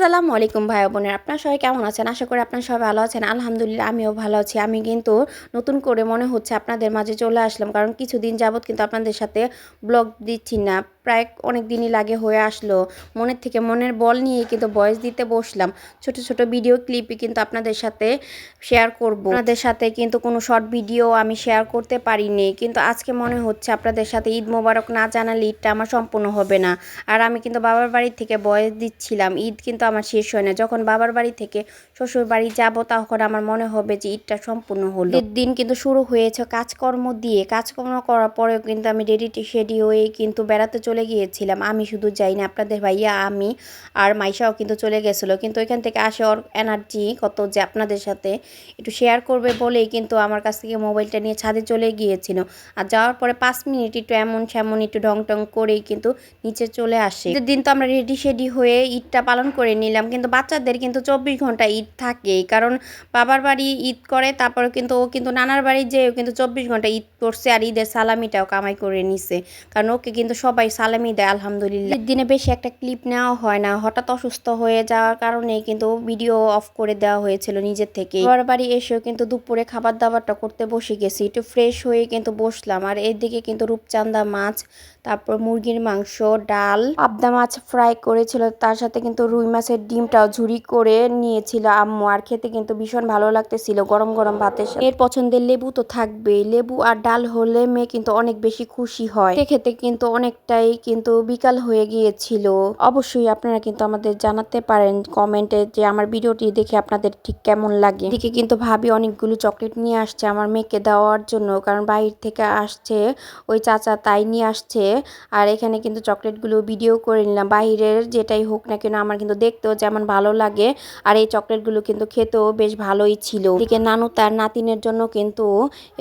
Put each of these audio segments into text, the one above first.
আসসালামু আলাইকুম ভাই বোনেরা, আপনারা সবাই কেমন আছেন? আশা করি আপনারা সবাই ভালো আছেন। আলহামদুলিল্লাহ আমিও ভালো আছি। আমি কিন্তু নতুন করে মনে হচ্ছে আপনাদের মাঝে চলে আসলাম, কারণ কিছুদিন যাবৎ কিন্তু আপনাদের সাথে ব্লগ দিচ্ছি না। প্রায় অনেক দিনই লাগে হয়ে আসলো। মনের থেকে মনের বল নিয়ে কিন্তু ভয়েস দিতে বসলাম। ছোট ছোট ভিডিও ক্লিপই কিন্তু আপনাদের সাথে শেয়ার করব। আপনাদের সাথে কিন্তু কোনো শর্ট ভিডিও আমি শেয়ার করতে পারিনি, কিন্তু আজকে মনে হচ্ছে আপনাদের সাথে ঈদ মোবারক না জানালে ঈদটা আমার সম্পূর্ণ হবে না। আর আমি কিন্তু বাবার বাড়ি থেকে ভয়েস দিচ্ছিলাম। ঈদ কিন্তু আমার শেষ হয় না। যখন বাবার বাড়ি থেকে শ্বশুর বাড়ি যাব, তখন আমার মনে হবে যে ঈদটা সম্পূর্ণ হলো। ঈদের দিন কিন্তু শুরু হয়েছে কাজকর্ম দিয়ে। কাজকর্ম করার পরেও কিন্তু আমি রেডি শেডি হয়ে কিন্তু বেড়াতে চলে গিয়েছিলাম। আমি শুধু যাই না, আপনাদের ভাইয়া আমি আর মাইশাও কিন্তু চলে গেছিলো। কিন্তু এখান থেকে আসে ওর এনার্জি কত যে আপনাদের সাথে একটু শেয়ার করবে বলেই কিন্তু আমার কাছ থেকে মোবাইলটা নিয়ে ছাদে চলে গিয়েছিল। আর যাওয়ার পরে 5 মিনিট একটু এমন সেমন একটু ঢং টং করেই কিন্তু নিচে চলে আসে। ঈদের দিন তো আমরা রেডি শেডি হয়ে ঈদটা পালন করে নিলাম, কিন্তু বাচ্চাদের কিন্তু 24 ঘন্টা ঈদ থাকে, কারণ বাবার বাড়ি ঈদ করে, তারপরে কিন্তু ও কিন্তু নানার বাড়ি যেও কিন্তু 24 ঘন্টা ঈদ করছে। আর ঈদের সালামিটাও কামাই করে নিছে, কারণ ওকে কিন্তু সবাই সালামি দেয় আলহামদুলিল্লাহ। ঈদ দিনে বেশি একটা ক্লিপ নেওয়া হয় না, হঠাৎ অসুস্থ হয়ে যাওয়ার কারণে কিন্তু ভিডিও অফ করে দেওয়া হয়েছিল নিজের থেকে। বাবার বাড়ি এসেও কিন্তু দুপুরে খাবার দাবারটা করতে বসে গেছি, একটু ফ্রেশ হয়ে কিন্তু বসলাম। আর এদিকে কিন্তু রূপচাঁদা মাছ, তারপর মুরগির মাংস, ডাল, পাবদা মাছ ফ্রাই করেছিল, তার সাথে কিন্তু রুই মাছের ডিমটাও ঝুরি করে নিয়েছিল আম্মু। আর খেতে কিন্তু ভীষণ ভালো লাগতেছিল গরম গরম ভাতের সাথে। এর পছন্দের লেবু তো থাকবেই, লেবু আর ডাল হলে মেয়ে কিন্তু অনেক বেশি খুশি হয়। খেতে খেতে কিন্তু অনেকটাই কিন্তু বিকাল হয়ে গিয়েছিল। অবশ্যই আপনারা কিন্তু আমাদের জানাতে পারেন কমেন্টে যে আমার ভিডিওটি দেখে আপনাদের ঠিক কেমন লাগে। এদিকে কিন্তু ভাবি অনেকগুলো চকলেট নিয়ে আসছে আমার মেয়েকে দেওয়ার জন্য, কারণ বাইরে থেকে আসছে ওই চাচা, তাই নিয়ে আসছে। আর এখানে কিন্তু চকলেটগুলো ভিডিও করে নিলাম। বাহিরের যেটাই হোক না কেন আমার কিন্তু দেখতেও যেমন ভালো লাগে, আর এই চকলেটগুলো কিন্তু খেতেও বেশ ভালোই ছিল। এদিকে নানু তার নাতিনের জন্য কিন্তু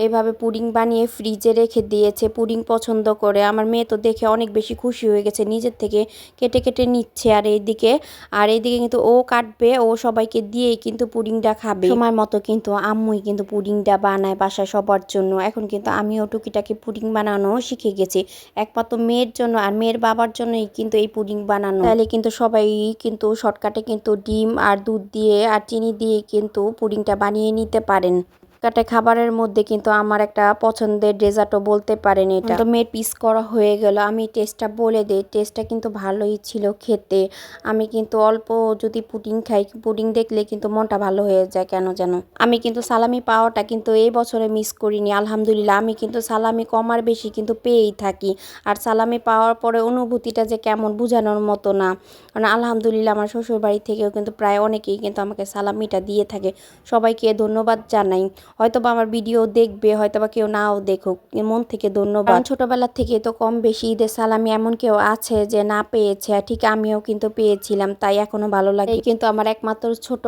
এইভাবে পুডিং বানিয়ে ফ্রিজে রেখে দিয়েছে, পুডিং পছন্দ করে। আমার মেয়ে তো দেখে অনেক বেশি খুশি হয়ে গেছে, নিজের থেকে কেটে কেটে নিচ্ছে। আর এইদিকে কিন্তু ও কাটবে, ও সবাইকে দিয়েই কিন্তু পুডিংটা খাবে। সময় মতো কিন্তু আম্মুই কিন্তু পুডিংটা বানায় বাসায় সবার জন্য। এখন কিন্তু আমিও টুকিটাকি পুডিং বানানো শিখে গেছি, একমাত্র মেয়ের জন্য আর মেয়ের বাবার জন্যই কিন্তু এই পুডিং বানানো। তাহলে কিন্তু সবাই কিন্তু শর্টকাটে কিন্তু ডিম আর দুধ দিয়ে আর চিনি দিয়ে কিন্তু পুডিংটা বানিয়ে নিতে পারেন। কাটে খাবারের মধ্যে কিন্তু আমার একটা পছন্দের ডেজার্টও বলতে পারেন। এটা তো মেয়ের পিস করা হয়ে গেল। আমি টেস্টটা বলে দিই, টেস্টটা কিন্তু ভালোই ছিল খেতে। আমি কিন্তু অল্প যদি পুডিং খাই, পুডিং দেখলে কিন্তু মনটা ভালো হয়ে যায় কেন যেন। আমি কিন্তু সালামি পাওয়াটা কিন্তু এই বছরে মিস করিনি আলহামদুলিল্লাহ। আমি কিন্তু সালামি কম আর বেশি কিন্তু পেয়েই থাকি, আর সালামি পাওয়ার পরে অনুভূতিটা যে কেমন বোঝানোর মতো না। কারণ আলহামদুলিল্লাহ আমার শ্বশুর বাড়ি থেকেও কিন্তু প্রায় অনেকেই কিন্তু আমাকে সালামিটা দিয়ে থাকে। সবাইকে ধন্যবাদ জানাই। হয়তোবা আমার ভিডিও দেখবে, হয়তোবা কেউ নাও দেখুক, মন থেকে ধন্যবাদ। ছোটবেলা থেকে তো কম বেশি ঈদের সালামি এমন কেউ আছে যে না পেয়েছে, ঠিক আমিও কিন্তু পেয়েছিলাম, তাই এখনো ভালো লাগে। কিন্তু আমার একমাত্র ছোট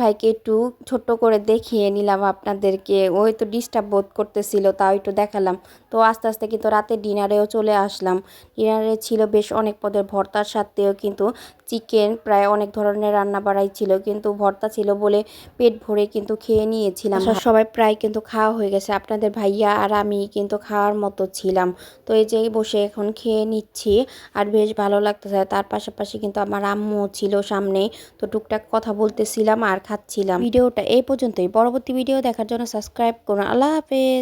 ভাইকে একটু ছোট্ট করে দেখিয়ে নিলাম আপনাদেরকে। ওই তো ডিস্টার্ব বোধ করতেছিল, তাও একটু দেখালাম। তো আস্তে আস্তে কিন্তু রাতে ডিনারেও চলে আসলাম। ডিনারে ছিল বেশ অনেক পদের ভর্তার সাথেও কিন্তু চিকেন, প্রায় অনেক ধরনের রান্না বাড়াই ছিল, কিন্তু ভর্তা ছিল বলে পেট ভরে কিন্তু খেয়ে নিয়েছিলাম। সবাই প্রায় কিন্তু খাওয়া হয়ে গেছে, আপনাদের ভাইয়া আর আমি কিন্তু খাওয়ার মতো ছিলাম। তো এই যে বসে এখন খেয়ে নিচ্ছি, আর বেশ ভালো লাগতেছে। তার পাশাপাশি কিন্তু আমার আম্মু ছিল সামনে, তো টুকটাক কথা বলতেছিলাম আর খাচ্ছিলাম। ভিডিওটা এই পর্যন্তই। পরবর্তী ভিডিও দেখার জন্য সাবস্ক্রাইব করুন। আল্লাহ হাফেজ।